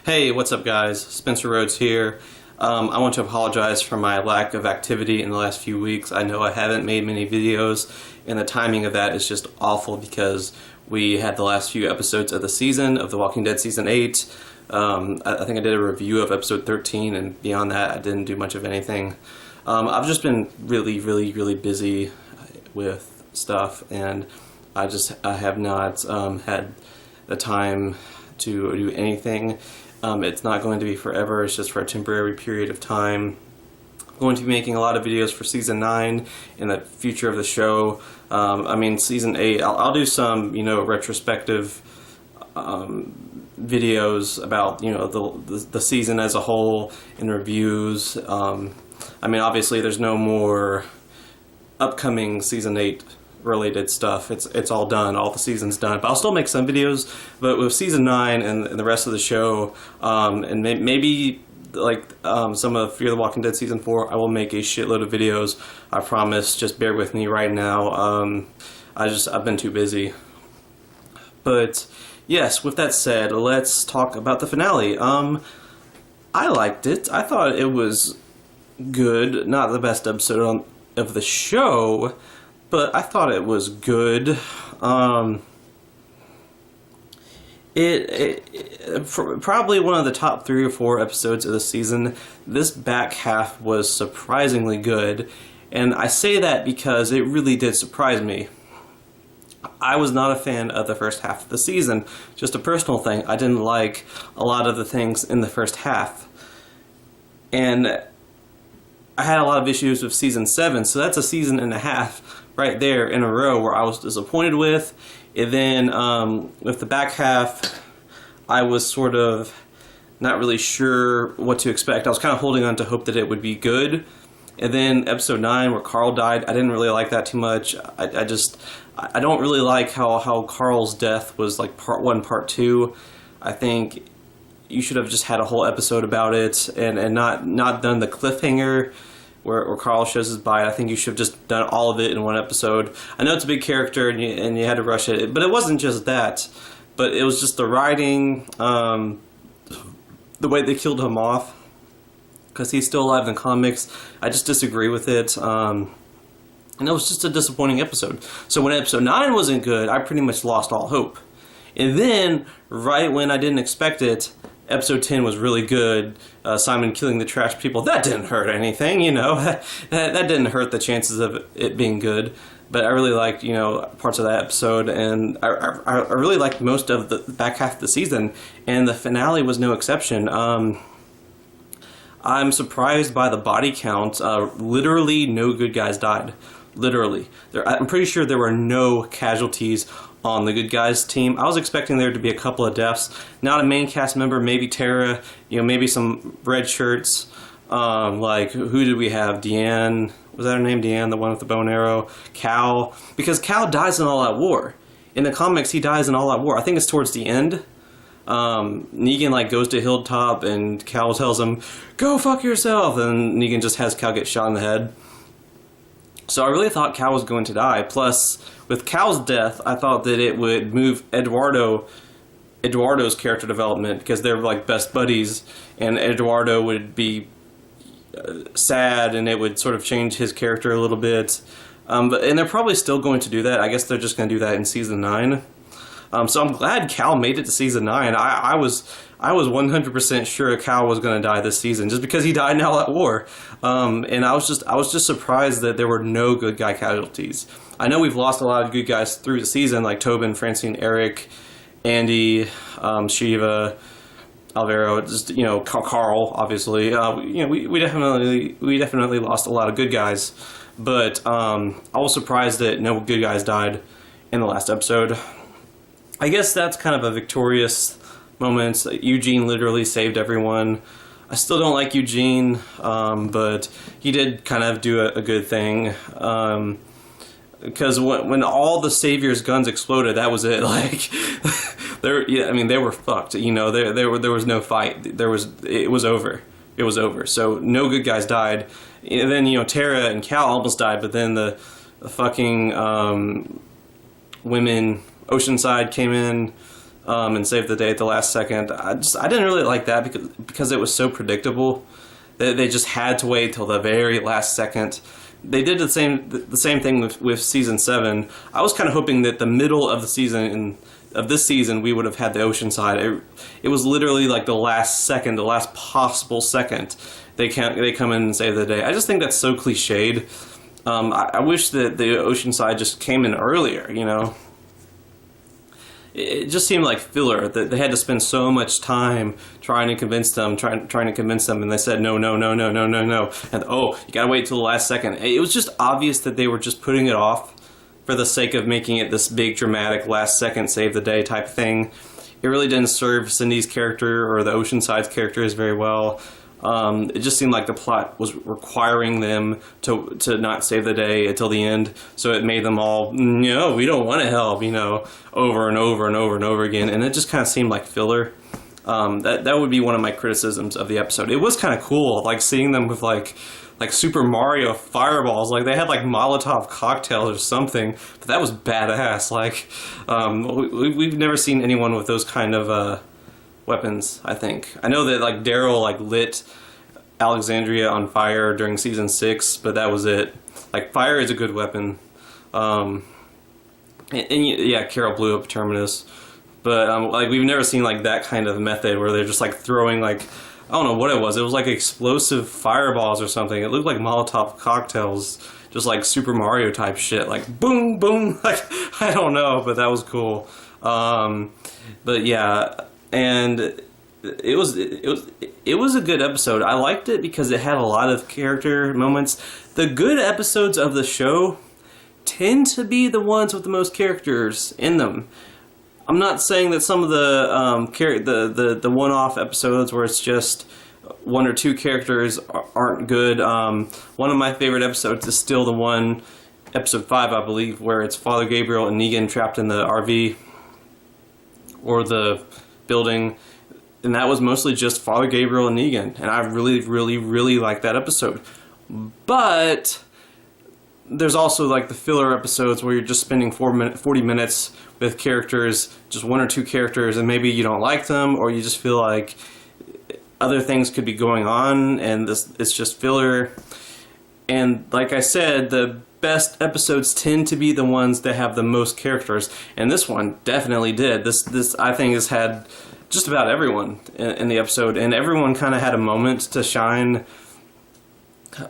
Hey, what's up guys? Spencer Rhodes here. I want to apologize for my lack of activity in the last few weeks. I know I haven't made many videos, and the timing of that is just awful because we had the last few episodes of the season of The Walking Dead Season 8. I think I did a review of episode 13, and beyond that I didn't do much of anything. I've just been really busy with stuff, and I have not had the time to do anything. It's not going to be forever, it's just for a temporary period of time. I'm going to be making a lot of videos for Season 9 and the future of the show. Season 8, I'll do some, retrospective videos about, the season as a whole and reviews. Obviously there's no more upcoming Season 8 related stuff. It's all done. All the season's done. But I'll still make some videos. But with Season 9 and the rest of the show, and maybe some of Fear the Walking Dead Season 4, I will make a shitload of videos. I promise. Just bear with me right now. I've been too busy. But yes, with that said, let's talk about the finale. I liked it. I thought it was good. Not the best episode of the show, but I thought it was good. Probably one of the top 3 or 4 episodes of the season. This back half was surprisingly good, and I say that because it really did surprise me. I was not a fan of the first half of the season. Just a personal thing. I didn't like a lot of the things in the first half. And I had a lot of issues with Season 7, so that's a season and a half right there in a row where I was disappointed with. And then with the back half, I was sort of not really sure what to expect. I was kind of holding on to hope that it would be good. And then episode 9 where Carl died, I didn't really like that too much. I don't really like how Carl's death was like part 1, part 2. I think you should have just had a whole episode about it and not done the cliffhanger where Carl shows his bite. I think you should have just done all of it in one episode. I know it's a big character and you had to rush it, but it wasn't just that. But it was just the writing, the way they killed him off, because he's still alive in the comics. I just disagree with it. And it was just a disappointing episode. So when episode 9 wasn't good, I pretty much lost all hope. And then, right when I didn't expect it, episode 10 was really good. Simon killing the trash people, that didn't hurt anything, that didn't hurt the chances of it being good. But I really liked, parts of that episode, and I really liked most of the back half of the season, and the finale was no exception. I'm surprised by the body count. Literally no good guys died. Literally. I'm pretty sure there were no casualties on the good guys team. I was expecting there to be a couple of deaths. Not a main cast member, maybe Tara, maybe some red shirts. Who did we have? Deanne, was that her name? Deanne, the one with the bow and arrow? Cal, because Cal dies in All Out War. In the comics, he dies in All Out War. I think it's towards the end. Negan goes to Hilltop and Cal tells him, "Go fuck yourself," and Negan just has Cal get shot in the head. So I really thought Cal was going to die. Plus, with Cal's death, I thought that it would move Eduardo's character development, because they're best buddies, and Eduardo would be sad, and it would sort of change his character a little bit. And they're probably still going to do that. I guess they're just going to do that in Season 9. So I'm glad Cal made it to Season 9. I was 100% sure Cal was going to die this season, just because he died in All Out War. And I was just surprised that there were no good guy casualties. I know we've lost a lot of good guys through the season, like Tobin, Francine, Eric, Andy, Shiva, Alvaro, Carl, obviously. We definitely lost a lot of good guys. But I was surprised that no good guys died in the last episode. I guess that's kind of a victorious moment. Eugene literally saved everyone. I still don't like Eugene, but he did kind of do a good thing. Because when all the Savior's guns exploded, that was it. They were fucked. There was no fight. It was over. It was over. So no good guys died. And then Tara and Cal almost died, but then the fucking women, Oceanside came in. and save the day at the last second. I didn't really like that because it was so predictable that they just had to wait till the very last second. They did the same thing with season 7. I was kind of hoping that the middle of the season of this season we would have had the Oceanside. It was literally like the last second, the last possible second they come in and save the day. I just think that's so cliched. I wish that the Oceanside just came in earlier, you know. It just seemed like filler, that they had to spend so much time trying to convince them, and they said no, and oh, you gotta wait till the last second. It was just obvious that they were just putting it off for the sake of making it this big dramatic last second save the day type thing. It really didn't serve Cindy's character or the Oceanside's characters very well. It just seemed like the plot was requiring them to not save the day until the end, so it made them all, no, we don't want to help, you know, over and over and over and over again, and it just kind of seemed like filler. That would be one of my criticisms of the episode. It was kind of cool, like seeing them with like Super Mario fireballs, like they had like Molotov cocktails or something, but that was badass. Like, we've never seen anyone with those kind of weapons, I think. I know that like Daryl like lit Alexandria on fire during season 6, but that was it. Like, fire is a good weapon. And yeah, Carol blew up Terminus, but like we've never seen like that kind of method where they're just like throwing like, I don't know what it was like explosive fireballs or something. It looked like Molotov cocktails, just like Super Mario type shit, like boom boom. Like, I don't know, but that was cool. But yeah. And it was a good episode. I liked it because it had a lot of character moments. The good episodes of the show tend to be the ones with the most characters in them. I'm not saying that some of the one-off episodes where it's just one or two characters aren't good. One of my favorite episodes is still the one, episode 5, I believe, where it's Father Gabriel and Negan trapped in the RV or the building, and that was mostly just Father Gabriel and Negan, and I really like that episode. But there's also like the filler episodes where you're just spending 40 minutes with characters, just one or two characters, and maybe you don't like them, or you just feel like other things could be going on, and it's just filler. And like I said, the best episodes tend to be the ones that have the most characters, and this one definitely did. This I think has had just about everyone in the episode, and everyone kind of had a moment to shine.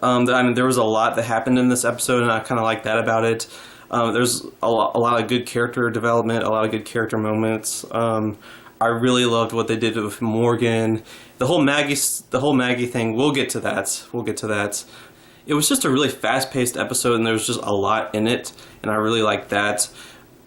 I mean, there was a lot that happened in this episode, and I kind of like that about it. There's a lot of good character development, a lot of good character moments. I really loved what they did with Morgan. The whole Maggie thing. We'll get to that. It was just a really fast-paced episode, and there was just a lot in it, and I really liked that.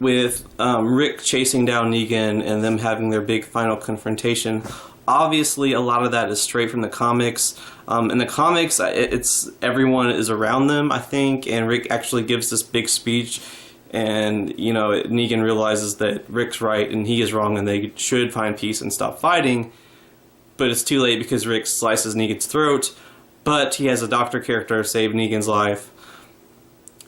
With Rick chasing down Negan and them having their big final confrontation, obviously a lot of that is straight from the comics. In the comics, it's everyone is around them, I think, and Rick actually gives this big speech, and you know, Negan realizes that Rick's right and he is wrong, and they should find peace and stop fighting. But it's too late because Rick slices Negan's throat. But he has a doctor character save Negan's life.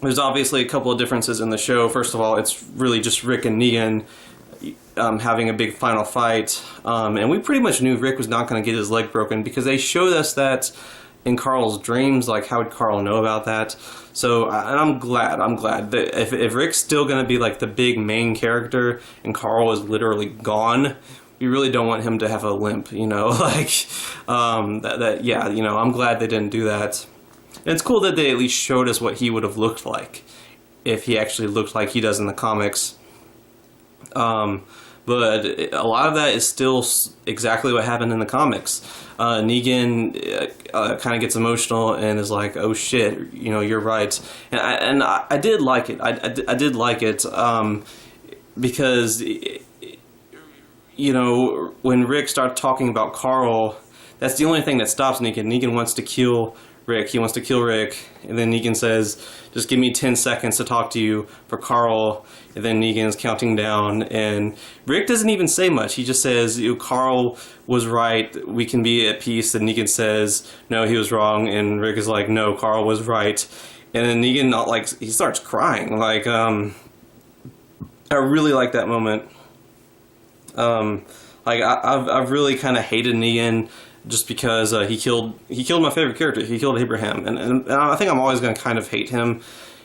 There's obviously a couple of differences in the show. First of all, it's really just Rick and Negan having a big final fight. And we pretty much knew Rick was not going to get his leg broken because they showed us that in Carl's dreams. Like, how would Carl know about that? So, and I'm glad that if Rick's still going to be like the big main character and Carl is literally gone, we really don't want him to have a limp, you know, like, yeah, you know, I'm glad they didn't do that. And it's cool that they at least showed us what he would have looked like if he actually looked like he does in the comics. But a lot of that is still exactly what happened in the comics. Negan kind of gets emotional and is like, oh shit, you know, you're right. And I did like it. I did like it because... You know, when Rick starts talking about Carl, that's the only thing that stops Negan. Negan wants to kill Rick. He wants to kill Rick. And then Negan says, just give me 10 seconds to talk to you for Carl. And then Negan's counting down. And Rick doesn't even say much. He just says, Carl was right. We can be at peace. And Negan says, no, he was wrong. And Rick is like, no, Carl was right. And then Negan, like, he starts crying. Like, I really like that moment. Like I've really kind of hated Negan just because he killed my favorite character. He killed Abraham, and I think I'm always going to kind of hate him.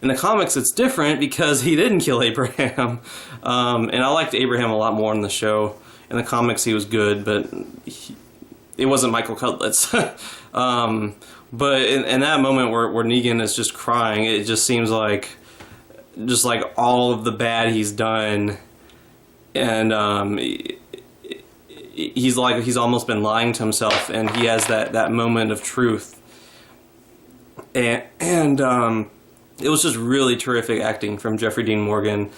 In the comics, it's different because he didn't kill Abraham, and I liked Abraham a lot more in the show. In the comics, he was good, but it wasn't Michael Cutlets. But in that moment where Negan is just crying, it just seems like all of the bad he's done, and he's almost been lying to himself, and he has that moment of truth, and it was just really terrific acting from Jeffrey Dean Morgan.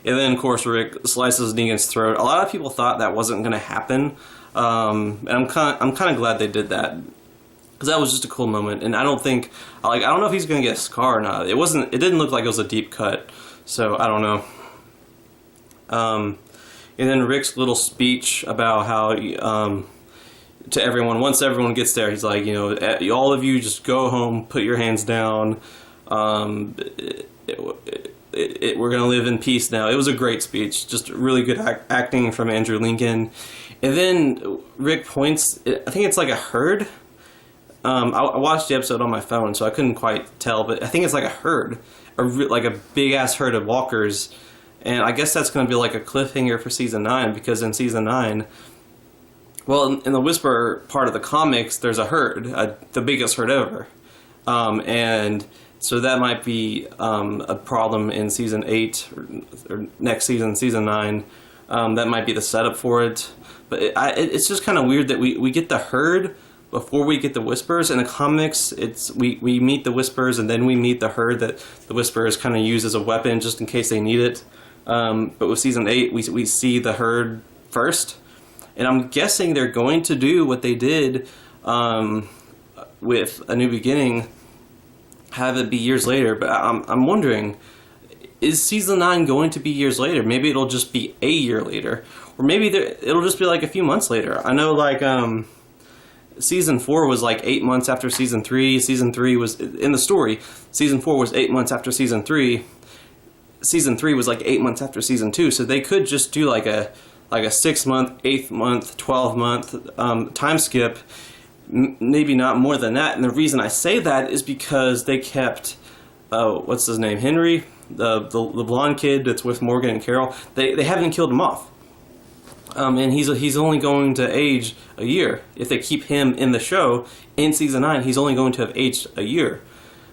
And then, of course, Rick slices Negan's throat. A lot of people thought that wasn't going to happen, and I'm kind of glad they did that, because that was just a cool moment. And I don't know if he's going to get a scar or not. It didn't look like it was a deep cut, so I don't know. And then Rick's little speech about how to everyone, once everyone gets there, he's like, all of you just go home, put your hands down. We're going to live in peace now. It was a great speech, just really good acting from Andrew Lincoln. And then Rick points, I think it's like a herd. I watched the episode on my phone, so I couldn't quite tell, but I think it's like a herd, like a big-ass herd of walkers. And I guess that's going to be like a cliffhanger for Season 9, because in Season 9, well, in the Whisperer part of the comics, there's a herd, the biggest herd ever. And so that might be a problem in Season 8, or next season, Season 9. That might be the setup for it. But it's just kind of weird that we get the herd before we get the Whisperers. In the comics, we meet the Whisperers, and then we meet the herd that the Whisperers kind of use as a weapon just in case they need it. But with Season 8, we see the herd first. And I'm guessing they're going to do what they did with A New Beginning, have it be years later. But I'm wondering, is Season 9 going to be years later? Maybe it'll just be a year later. Or maybe it'll just be like a few months later. I know, like, Season 4 was like 8 months after Season 3. Season 3 was, in the story, Season 4 was 8 months after Season 3. Season 3 was like 8 months after Season 2. So they could just do like a 6 month, 8 month, 12 month time skip. Maybe not more than that. And the reason I say that is because they kept, what's his name, Henry, the blonde kid that's with Morgan and Carol. They haven't killed him off. And he's only going to age a year. If they keep him in the show, in Season 9, he's only going to have aged a year.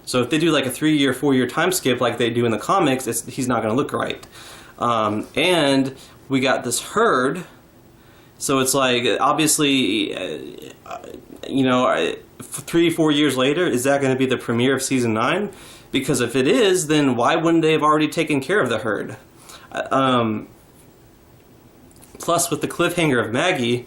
So if they do like a 3-year, 4-year time skip like they do in the comics, he's not going to look right. And we got this herd, so it's like, obviously, 3-4 years later, is that going to be the premiere of Season 9? Because if it is, then why wouldn't they have already taken care of the herd? Plus, with the cliffhanger of Maggie,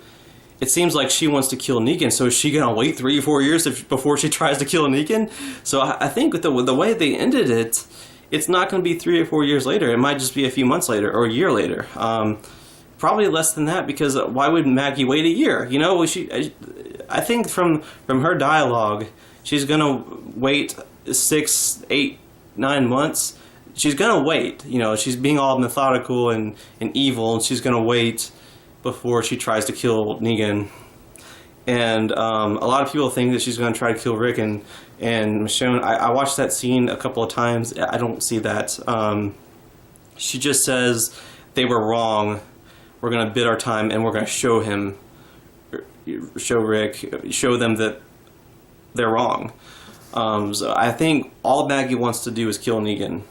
it seems like she wants to kill Negan, so is she going to wait 3 or 4 years before she tries to kill Negan? So I think with the way they ended it, it's not going to be 3 or 4 years later. It might just be a few months later, or a year later. Probably less than that, because why would Maggie wait a year? I think from her dialogue, she's going to wait 6, 8, 9 months. She's going to wait. She's being all methodical and evil, and she's going to wait before she tries to kill Negan. And a lot of people think that she's going to try to kill Rick and Michonne. I watched that scene a couple of times. I don't see that. She just says, they were wrong. We're going to bid our time, and we're going to show Rick, show them that they're wrong. So I think all Maggie wants to do is kill Negan.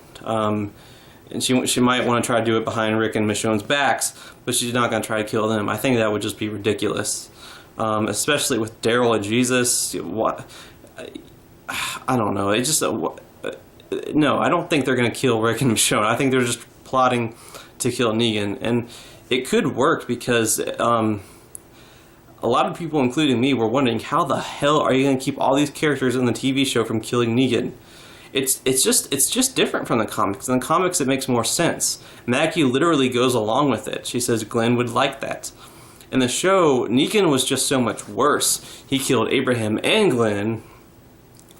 And she might want to try to do it behind Rick and Michonne's backs, but she's not going to try to kill them. I think that would just be ridiculous. Especially with Daryl and Jesus. What? I don't know. No, I don't think they're going to kill Rick and Michonne. I think they're just plotting to kill Negan. And it could work because a lot of people, including me, were wondering, how the hell are you going to keep all these characters in the TV show from killing Negan? It's just different from the comics. In the comics, it makes more sense. Maggie literally goes along with it. She says Glenn would like that. In the show, Negan was just so much worse. He killed Abraham and Glenn.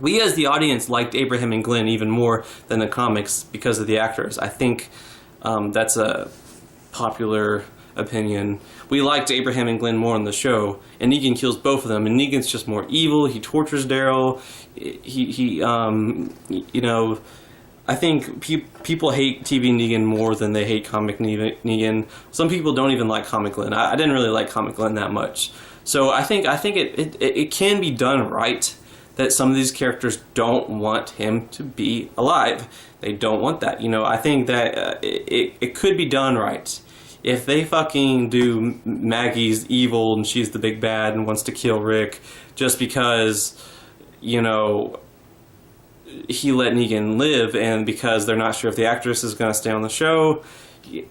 We as the audience liked Abraham and Glenn even more than the comics because of the actors. I think that's a popular opinion. We liked Abraham and Glenn more on the show, and Negan kills both of them, and Negan's just more evil. He tortures Daryl. You know, I think people hate TV Negan more than they hate comic Negan. Some people don't even like comic Glenn. I didn't really like comic Glenn that much. So I think it can be done right, that some of these characters don't want him to be alive. They don't want that. You know, I think that it could be done right. If they fucking do Maggie's evil and she's the big bad and wants to kill Rick just because, you know, he let Negan live, and because they're not sure if the actress is going to stay on the show,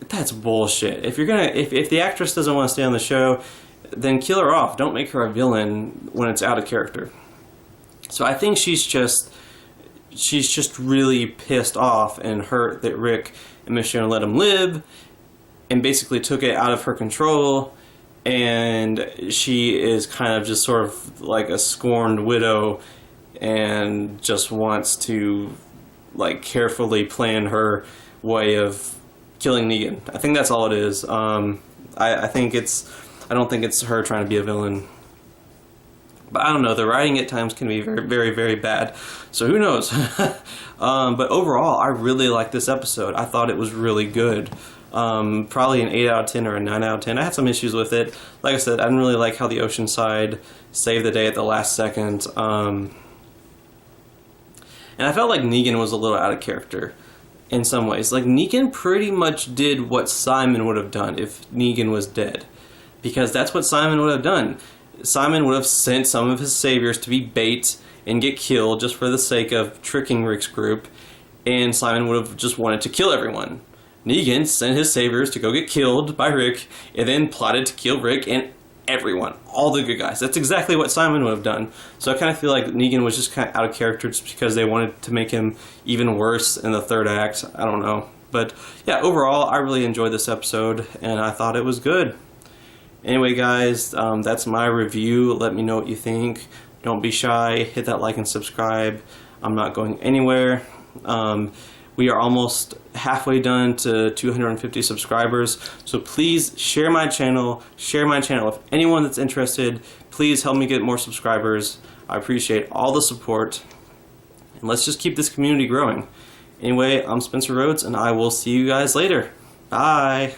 that's bullshit. If the actress doesn't want to stay on the show, then kill her off. Don't make her a villain when it's out of character. So I think she's just really pissed off and hurt that Rick and Michonne let him live, and basically took it out of her control, and she is kind of just sort of like a scorned widow and just wants to like carefully plan her way of killing Negan. I think that's all it is. I don't think it's her trying to be a villain. But I don't know, the writing at times can be very, very, very bad. So who knows? But overall, I really liked this episode. I thought it was really good. Probably an 8 out of 10 or a 9 out of 10. I had some issues with it. Like I said, I didn't really like how the Oceanside saved the day at the last second. And I felt like Negan was a little out of character in some ways. Like, Negan pretty much did what Simon would have done if Negan was dead. Because that's what Simon would have done. Simon would have sent some of his saviors to be bait and get killed just for the sake of tricking Rick's group. And Simon would have just wanted to kill everyone. Negan sent his saviors to go get killed by Rick, and then plotted to kill Rick and everyone, all the good guys. That's exactly what Simon would have done. So I kind of feel like Negan was just kind of out of character just because they wanted to make him even worse in the third act. I don't know. But yeah, overall, I really enjoyed this episode, and I thought it was good. Anyway, guys, that's my review. Let me know what you think. Don't be shy. Hit that like and subscribe. I'm not going anywhere. We are almost halfway done to 250 subscribers, so please share my channel. If anyone that's interested, please help me get more subscribers. I appreciate all the support, and let's just keep this community growing. Anyway, I'm Spencer Rhodes, and I will see you guys later. Bye!